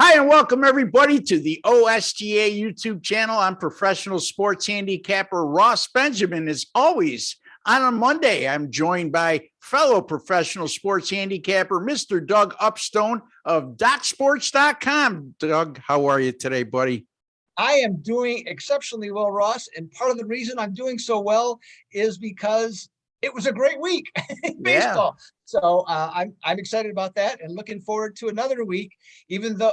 Hi, and welcome everybody to the OSTA YouTube channel. I'm professional sports handicapper Ross Benjamin. As always, on a Monday, I'm joined by fellow professional sports handicapper, Mr. Doug Upstone of DocSports.com. Doug, how are you today, buddy? I am doing exceptionally well, Ross. And part of the reason I'm doing so well is because it was a great week in Yeah. baseball. So I'm excited about that and looking forward to another week. Even though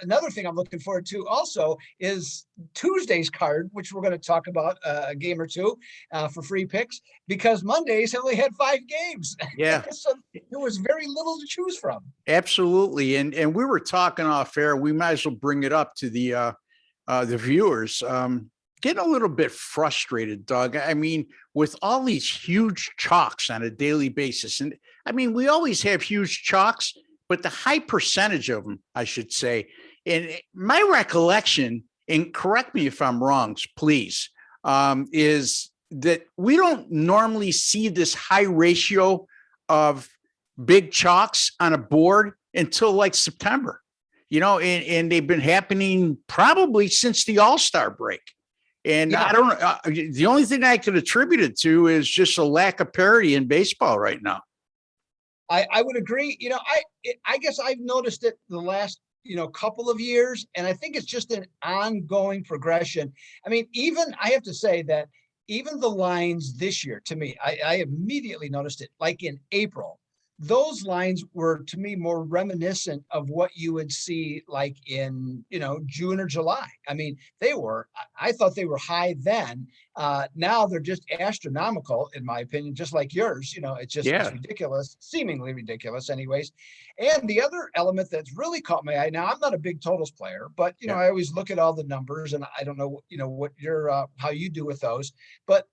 another thing I'm looking forward to also is Tuesday's card, which we're going to talk about a game or two for free picks, because Mondays only had 5 games. Yeah. So there was very little to choose from. Absolutely. And we were talking off air. We might as well bring it up to the viewers. Getting a little bit frustrated, Doug. I mean, with all these huge chalks on a daily basis. And I mean, we always have huge chalks, but the high percentage of them, I should say. And my recollection, and correct me if I'm wrong, please, is that we don't normally see this high ratio of big chalks on a board until like September, and they've been happening probably since the All-Star break. And yeah. I don't the only thing I could attribute it to is just a lack of parity in baseball right now. I would agree. I guess I've noticed it the last, couple of years, and I think it's just an ongoing progression. I mean, I have to say that even the lines this year, to me, I immediately noticed it, like in April. Those lines were, to me, more reminiscent of what you would see like in, June or July. I mean, I thought they were high then. Now they're just astronomical, in my opinion, just like yours. It's ridiculous, seemingly ridiculous anyways. And the other element that's really caught my eye, now I'm not a big totals player, but, I always look at all the numbers, and I don't know, what how you do with those, but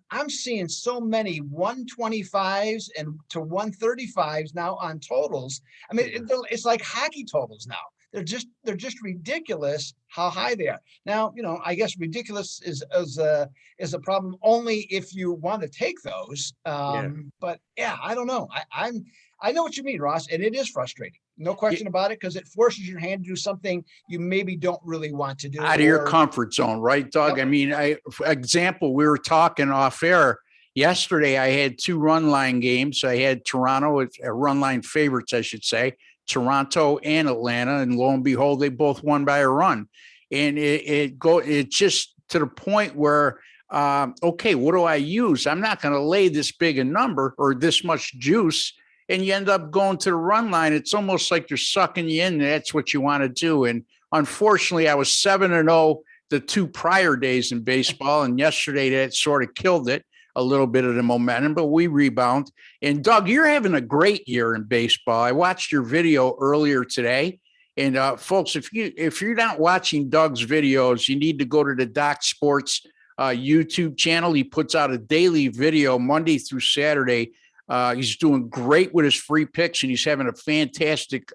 I'm seeing so many 125s and to 135s now on totals. I mean, it's like hockey totals now. They're just ridiculous how high they are. Now, I guess ridiculous is a problem only if you want to take those. But yeah, I don't know. I know what you mean, Ross, and it is frustrating. No question about it, because it forces your hand to do something you maybe don't really want to do. Out of your comfort zone, right, Doug? Yep. I mean, for example, we were talking off air yesterday. I had 2 run line games. I had Toronto, run line favorites, I should say, Toronto and Atlanta, and lo and behold, they both won by a run. And it just to the point where, okay, what do I use? I'm not going to lay this big a number or this much juice. And you end up going to the run line. It's almost like they're sucking you in. That's what you want to do. And unfortunately, I was 7-0 the 2 prior days in baseball. And yesterday that sort of killed it, a little bit of the momentum, but we rebound. And Doug, you're having a great year in baseball. I watched your video earlier today. And folks, if you're not watching Doug's videos, you need to go to the Doc Sports YouTube channel. He puts out a daily video Monday through Saturday. He's doing great with his free picks, and he's having a fantastic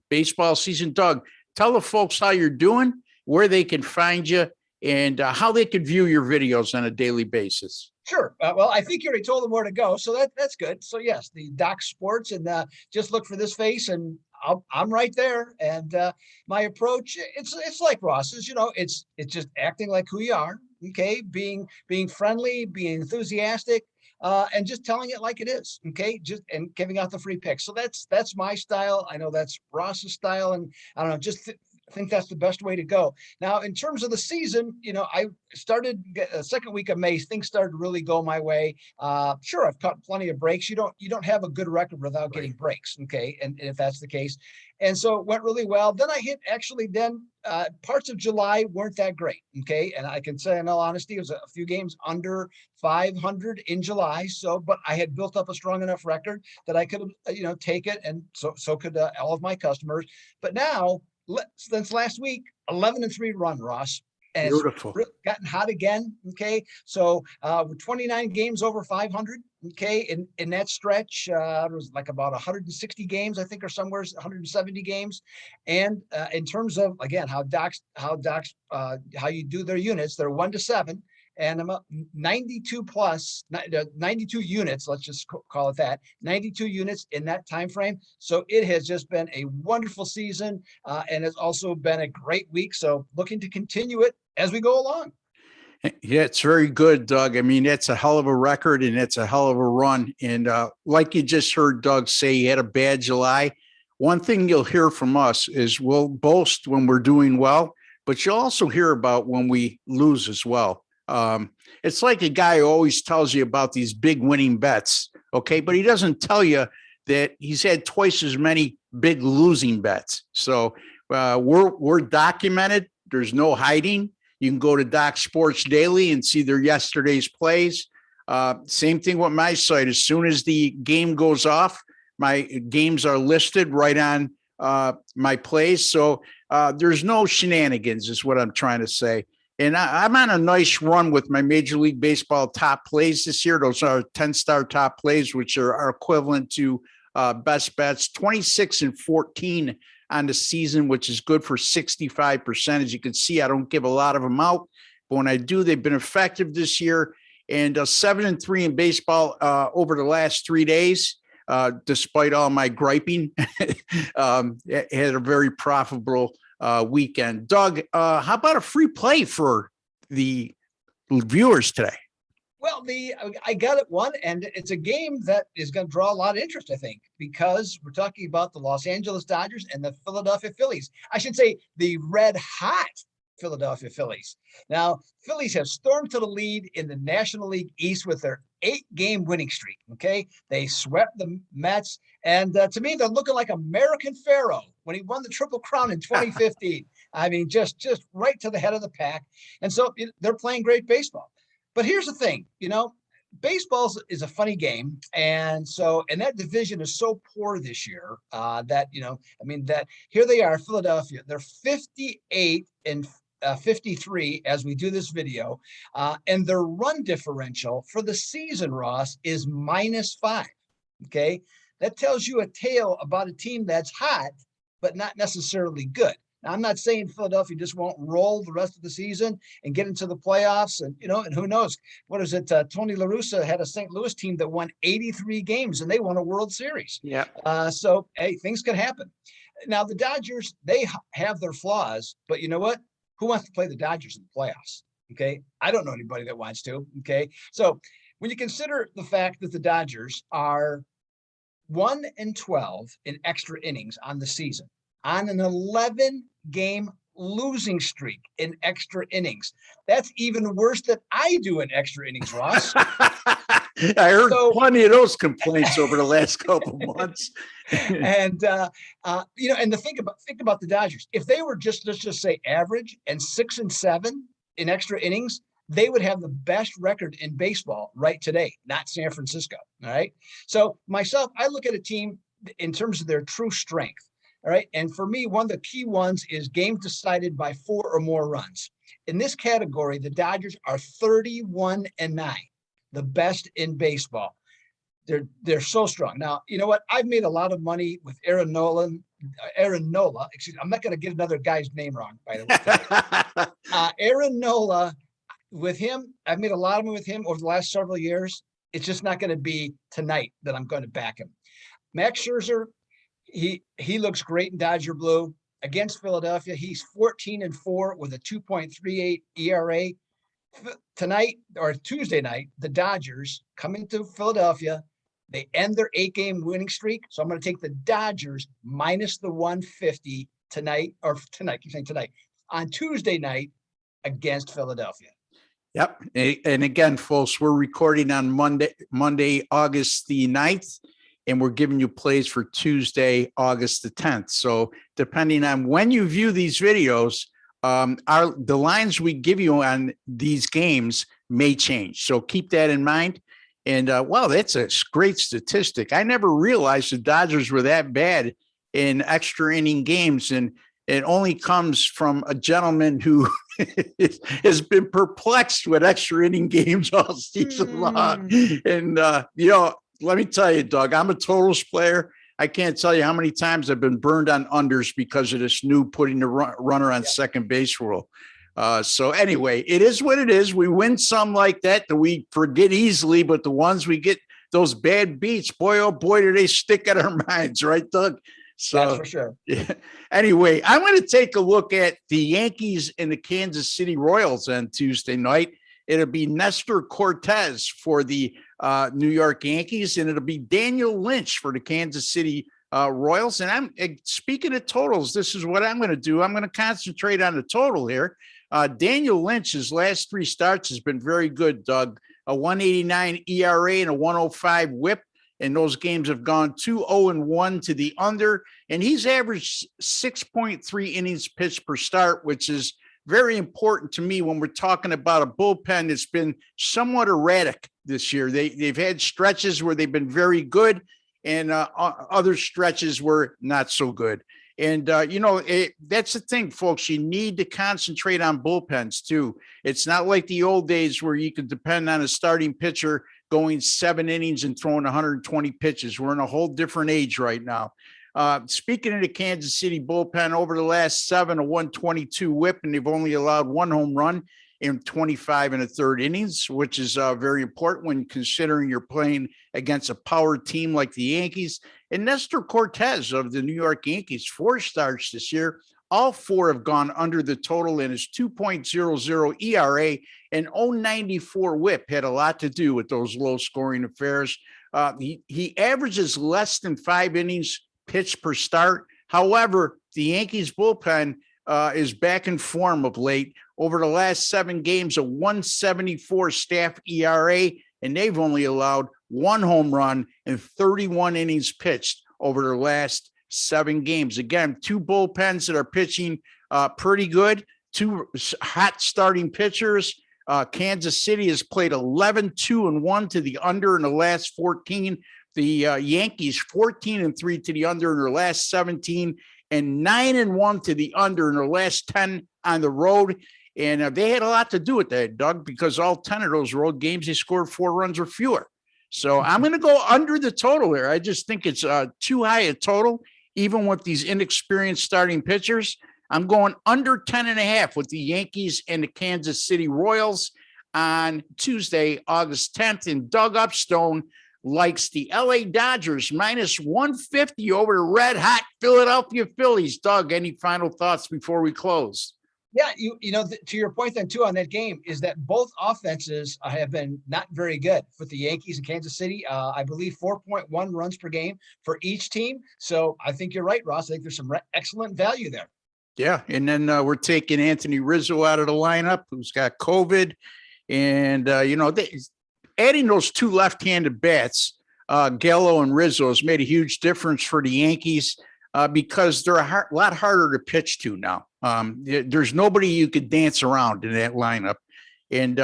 baseball season. Doug, tell the folks how you're doing, where they can find you, and how they can view your videos on a daily basis. Sure. Well, I think you already told them where to go, so that's good. So yes, the Doc Sports, and just look for this face, and I'm right there. And my approach, it's like Ross's. It's just acting like who you are. Okay, being friendly, being enthusiastic. And just telling it like it is, okay? And giving out the free picks. So that's my style. I know that's Ross's style, and I don't know. Think that's the best way to go. Now, in terms of the season, I started the second week of May. Things started to really go my way. Sure, I've caught plenty of breaks. You don't have a good record without getting breaks, okay? And if that's the case, and so it went really well. Then I hit parts of July weren't that great, okay? And I can say in all honesty, it was a few games under 500 in July. So, but I had built up a strong enough record that I could, take it, and so could all of my customers. But now, since last week, 11-3 run, Ross. And beautiful. It's gotten hot again. Okay. So we're 29 games over 500. Okay. In that stretch, it was like about 160 games, I think, or somewhere 170 games. And in terms of, again, how you do their units, they're 1 to 7. and I'm up 92 plus 92 units. Let's just call it that, 92 units in that time frame. So it has just been a wonderful season, and it's also been a great week. So looking to continue it as we go along. Yeah, it's very good, Doug. I mean, that's a hell of a record and it's a hell of a run. And like you just heard Doug say, he had a bad July. One thing you'll hear from us is we'll boast when we're doing well, but you'll also hear about when we lose as well. It's like a guy who always tells you about these big winning bets, okay? But he doesn't tell you that he's had twice as many big losing bets. So we're documented. There's no hiding. You can go to Doc Sports Daily and see their yesterday's plays. Same thing with my site. As soon as the game goes off, my games are listed right on my plays. So there's no shenanigans is what I'm trying to say. And I'm on a nice run with my Major League Baseball top plays this year. Those are 10-star top plays, which are equivalent to best bets, 26-14 on the season, which is good for 65%. As you can see, I don't give a lot of them out, but when I do, they've been effective this year. And 7-3 in baseball over the last 3 days, despite all my griping, had a very profitable weekend. Doug, how about a free play for the viewers today? Well, I got it one, and it's a game that is going to draw a lot of interest, I think, because we're talking about the Los Angeles Dodgers and the Philadelphia Phillies. I should say the red hot Philadelphia Phillies. Now, Phillies have stormed to the lead in the National League East with their 8-game winning streak. Okay, they swept the Mets, and to me, they're looking like American Pharaoh when he won the Triple Crown in 2015. I mean, just right to the head of the pack, and so they're playing great baseball. But here's the thing, baseball is a funny game. And that division is so poor this year that here they are, Philadelphia, they're 58-53 as we do this video. And their run differential for the season, Ross, is -5. Okay. That tells you a tale about a team that's hot, but not necessarily good. Now, I'm not saying Philadelphia just won't roll the rest of the season and get into the playoffs. And, and who knows? What is it? Tony La Russa had a St. Louis team that won 83 games and they won a World Series. Yeah. So, hey, things can happen. Now, the Dodgers, they have their flaws, but you know what? Who wants to play the Dodgers in the playoffs? Okay. I don't know anybody that wants to. Okay. So when you consider the fact that the Dodgers are 1-12 in extra innings on the season, on an 11-game losing streak in extra innings. That's even worse than I do in extra innings, Ross. I heard plenty of those complaints over the last couple of months. And and think about the Dodgers. If they were let's just say average and 6-7 in extra innings, they would have the best record in baseball right today, not San Francisco. All right. So myself, I look at a team in terms of their true strength. All right. And for me, one of the key ones is games decided by 4 or more runs. In this category, the Dodgers are 31-9, the best in baseball. They're so strong. Now, you know what? I've made a lot of money with Aaron Nola. Excuse me, I'm not going to get another guy's name wrong, by the way. Aaron Nola, with him, I've made a lot of money with him over the last several years. It's just not going to be tonight that I'm going to back him. Max Scherzer, he looks great in Dodger blue against Philadelphia. He's 14-4 with a 2.38 ERA. Tonight or Tuesday night, the Dodgers coming to Philadelphia. They end their 8-game winning streak. So I'm going to take the Dodgers minus the 150 tonight on Tuesday night against Philadelphia. Yep. And again, folks, we're recording on Monday, August the 9th. And we're giving you plays for Tuesday, August the 10th. So depending on when you view these videos, the lines we give you on these games may change. So keep that in mind. And wow, that's a great statistic. I never realized the Dodgers were that bad in extra inning games. And it only comes from a gentleman who has been perplexed with extra inning games all season long. And, let me tell you, Doug, I'm a totals player. I can't tell you how many times I've been burned on unders because of this new putting the runner on second base rule. So anyway, it is what it is. We win some like that we forget easily, but the ones we get those bad beats, boy, oh boy, do they stick in our minds, right, Doug? So That's for sure. yeah. Anyway, I'm going to take a look at the Yankees and the Kansas City Royals on Tuesday night. It'll be Nestor Cortez for the New York Yankees, and it'll be Daniel Lynch for the Kansas City Royals. And I'm speaking of totals, this is what I'm going to do. I'm going to concentrate on the total here. Daniel Lynch's last 3 starts has been very good, Doug. A 189 ERA and a 105 whip. And those games have gone 2-0-1 to the under. And he's averaged 6.3 innings pitched per start, which is very important to me when we're talking about a bullpen that's been somewhat erratic this year. They've had stretches where they've been very good and other stretches were not so good. And, that's the thing, folks. You need to concentrate on bullpens, too. It's not like the old days where you could depend on a starting pitcher going 7 innings and throwing 120 pitches. We're in a whole different age right now. Speaking of the Kansas City bullpen, over the last 7, a 122 whip, and they've only allowed 1 home run in 25 1/3 innings, which is very important when considering you're playing against a power team like the Yankees. And Nestor Cortez of the New York Yankees, 4 starts this year. All 4 have gone under the total, and his 2.00 ERA and 0.94 whip had a lot to do with those low scoring affairs. He averages less than 5 innings pitched per start. However, the Yankees bullpen is back in form of late. Over the last 7 games, a 1.74 staff ERA, and they've only allowed 1 home run and 31 innings pitched over their last 7 games. Again, 2 bullpens that are pitching pretty good, 2 hot starting pitchers. Kansas City has played 11-2-1 to the under in the last 14. The Yankees 14-3 to the under in their last 17, and 9-1 to the under in their last 10 on the road. And they had a lot to do with that, Doug, because all 10 of those road games, they scored 4 runs or fewer. So I'm going to go under the total there. I just think it's too high a total, even with these inexperienced starting pitchers. I'm going under 10.5 with the Yankees and the Kansas City Royals on Tuesday, August 10th. And Doug Upstone likes the LA Dodgers minus 150 over the red hot Philadelphia Phillies. Doug, any final thoughts before we close? Yeah, to your point then too on that game is that both offenses have been not very good with the Yankees and Kansas City. I believe 4.1 runs per game for each team. So I think you're right, Ross. I think there's some excellent value there. Yeah, and then we're taking Anthony Rizzo out of the lineup, who's got COVID, and adding those 2 left-handed bats, Gallo and Rizzo, has made a huge difference for the Yankees because they're a lot harder to pitch to now. There's nobody you could dance around in that lineup. And,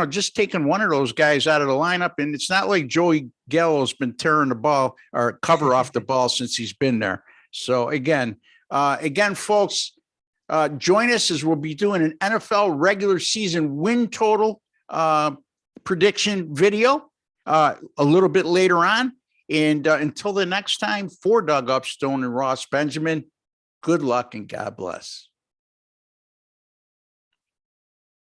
just taking one of those guys out of the lineup, and it's not like Joey Gallo's been tearing the ball or cover off the ball since he's been there. So, again, folks, join us as we'll be doing an NFL regular season win total prediction video a little bit later on. And until the next time, for Doug Upstone and Ross Benjamin, good luck and God bless.